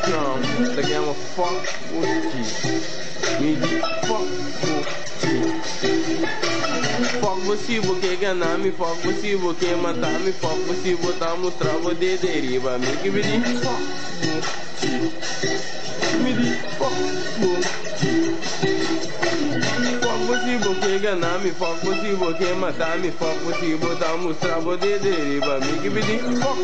Não, da chiamo fuck mi di fuck fuck você porque ganami, fuck você porque matami, fuck você botar mostrar vou de deriva, me que me di fuck me di fuck fuck você porque ganami, fuck você porque matami, fuck você botar mostrar vou de deriva, me que me di fuck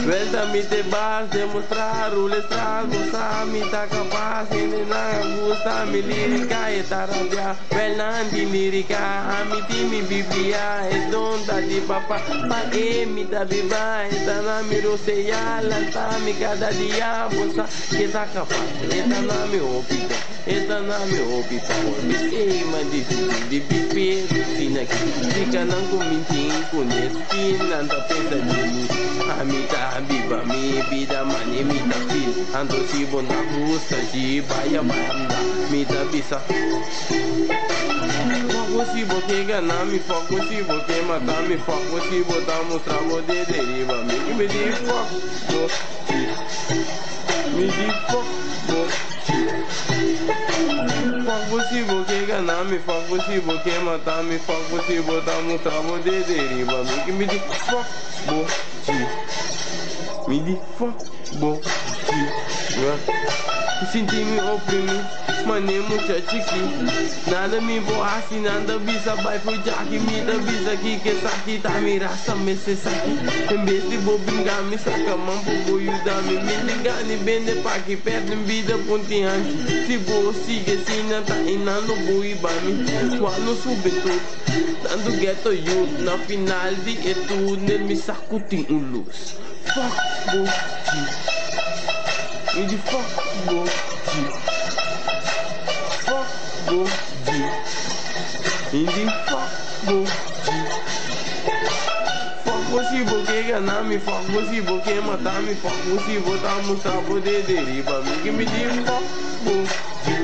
Velta mi te vas demostrar o lestrar, mostrar mi ta capaz, ni na gusta mi lírica e tarabia, velna anti lírica, amiti mi biblia, e donda di papà, pa e mi ta biba, e ta na mi roseia, lanta mi cada dia, bossa que ta capaz, e ta na mi opita, e ta na mi opita, mi sei ma di pipe, sina que fica não comintim, conheço que nada pensa de mim, amita biba mi bida mani mita fil ando si bona gusta ji baya banda mita bisa fogo si boke gana mi fogo si boke mata mi fogo si bota mostrar vou de deriva me di fogo me di fogo fogo si boke gana mi fogo si boke mata mi fogo si bota mostrar vou de deriva me di fogo me di fogo senti-me oprimido, mané mucha chiqui. Nada me boasse, nada bisa vai fugir que me da bisa que saki tá me raça me se saki. Em vez de bobingar me saca mão pro boio da me ligar ni bende pa que perde vida pontiante. Se vou siga assim não tá inando boi ba me. Quando sube tudo, dando ghetto youth na final de tudo me sacutim luz. Fuck boji, me di fuck boji, fuck boji, me di fuck boji. Fuck você porque ganhar me, fuck você porque matar me, fuck você botar mostrar poder deriva me que me di fuck boji,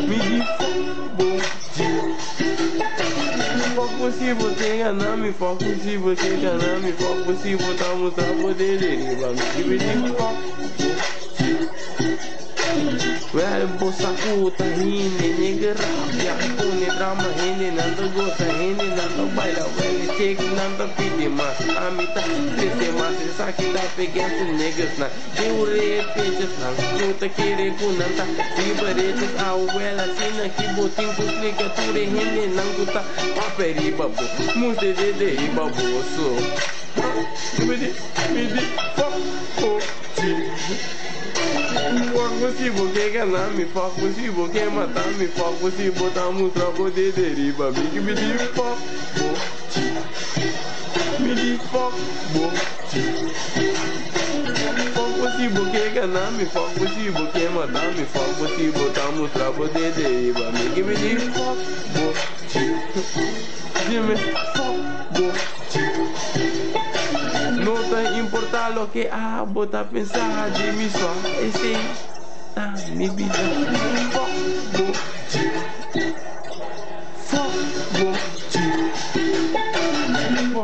me di fuck boji. Fuck você porque ganhar me, fuck você porque ganhar me, fuck você botar mostrar poder deriva me que me di fuck boji. Well, bossa puta, hine, nigga rabia, pone drama, hine, nanda goza, hine, nanda baila, well, check, nanda pide mas, amita, trece mas, saki da pegando niggas na, teure peches na, puta kere kunanta, ribaretes, well, asina, ki botin kusliga, ture hine, nanguta, paperi babu, muste dede, babu, so, midi, fuck, fuck você porque ganhar me, fuck você porque matar me, fuck você botar mostrar poder deriva me que me di fuck me di fuck fuck você porque ganhar me, fuck você porque matar me, fuck você botar mostrar poder deriva me que me di fuck dime fuck no te importa lo que bota pensar de mí só esse tá me vida.